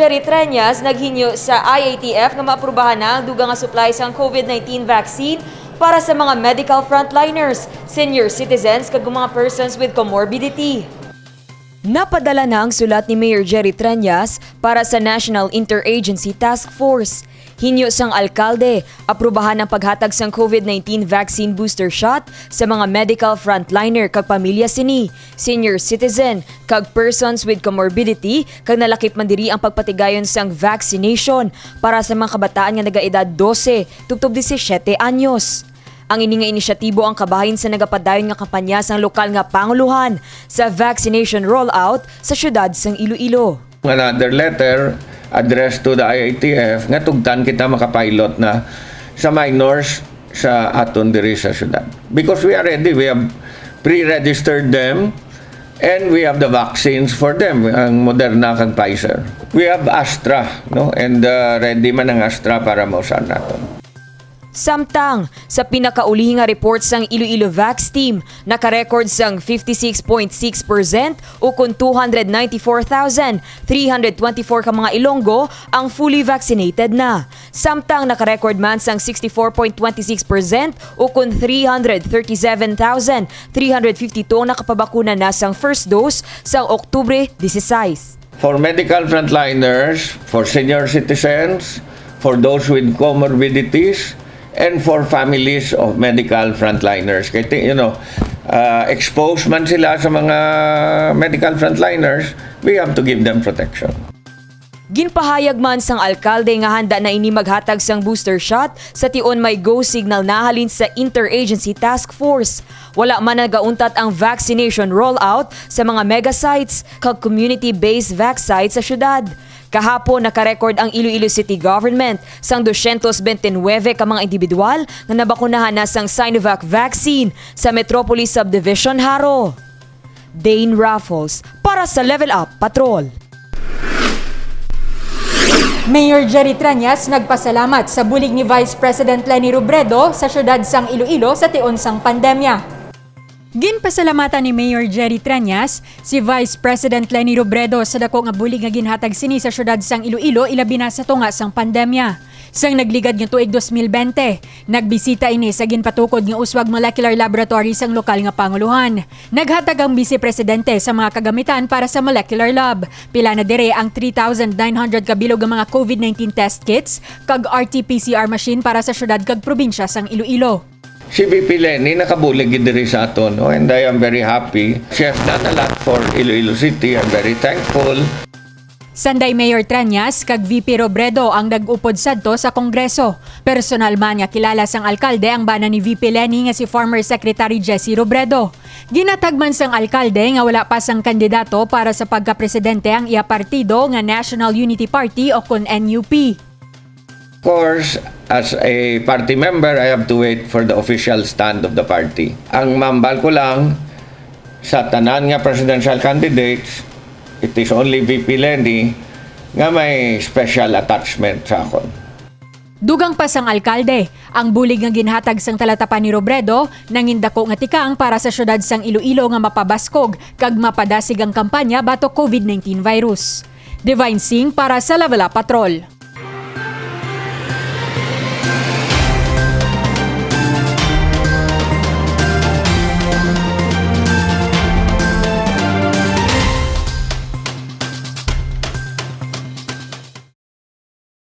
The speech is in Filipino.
Jerry Treñas naghinyo sa IATF nga maaprubahan na ang dugang nga supply sang COVID-19 vaccine para sa mga medical frontliners, senior citizens kag mga persons with comorbidity. Napadala na ang sulat ni Mayor Jerry Treñas para sa National Interagency Task Force. Hinyo sang alkalde, aprubahan ang paghatag sang COVID-19 vaccine booster shot sa mga medical frontliner kag pamilya sini, senior citizen, kag persons with comorbidity kag nalakip man diri ang pagpatigayon sang vaccination para sa mga kabataan nga nagaedad 12 tubtob 17 anyos. Ang ini nga inisyatibo ang kabahin sa nagapadayon nga kampanya sang lokal nga panguluhan sa vaccination rollout sa syudad sang Iloilo. Another letter addressed to the IATF nga tugtan kita makapilot na sa minors sa aton diri sa syudad. Because we are ready, we have pre-registered them and we have the vaccines for them, ang Moderna kag Pfizer. We have Astra, no? And ready man ang Astra para mausan naton. Samtang, sa pinakauli nga report sang Iloilo Vax Team, nakarecord sang 56.6% o kung 294,324 ka mga Ilonggo ang fully vaccinated na. Samtang nakarecord man sang 64.26% o kung 337,352 nakapabakuna na sang first dose sang Oktubre 16. For medical frontliners, for senior citizens, for those with comorbidities, and for families of medical frontliners. Kaya, exposed man sila sa mga medical frontliners, we have to give them protection. Ginpahayag man sang alkalde nga handa na ini maghatag sang booster shot sa tion may go signal nahalin sa Interagency Task Force. Wala man nagauntat ang vaccination rollout sa mga mega sites kag community-based vax sites sa syudad. Kahapon nakarecord ang Iloilo City Government sang 229 ka mga individual na nabakunahan na sang Sinovac vaccine sa Metropolis Subdivision Haro. Dane Raffles para sa Level Up Patrol. Mayor Jerry Treñas nagpasalamat sa bulig ni Vice President Leni Robredo sa syudad sang Iloilo sa tion sang pandemya. Ginpasalamatan ni Mayor Jerry Treñas si Vice President Leni Robredo sa dako nga bulig nga ginhatag sini sa syudad sang Iloilo ilabi na sa tunga sang pandemya. Sang nagligad nga tuig 2020, nagbisita ini sa ginpatukod nga uswag molecular laboratory sang lokal nga panguluhan. Naghatag ang Vice Presidente sa mga kagamitan para sa molecular lab. Pila na dire ang 3,900 kabilog nga mga COVID-19 test kits kag RT-PCR machine para sa syudad kag probinsya sang Iloilo. Si VP Leni nakabulig diri sa aton, no? And I am very happy. She has done a lot for Iloilo City. I'm very thankful. Sanday Mayor Treñas kag VP Robredo ang nag-upod sadto sa Kongreso. Personal man nga kilala sang alkalde ang bana ni VP Leni nga si former Secretary Jessie Robredo. Ginatagman sang alkalde nga wala pa sang kandidato para sa pagkapresidente ang iya partido nga National Unity Party o kun NUP. Of course, as a party member, I have to wait for the official stand of the party. Ang mambal ko lang sa tanan nga presidential candidates, it is only VP Leni nga may special attachment sa akon. Dugang pa sang alkalde, ang bulig nga ginhatag sang talatapan ni Robredo nangindako nga tikang para sa syudad sang Iloilo nga mapabaskog kag mapadasig ang kampanya batok COVID-19 virus. Divine Singh para sa Level Up Patrol.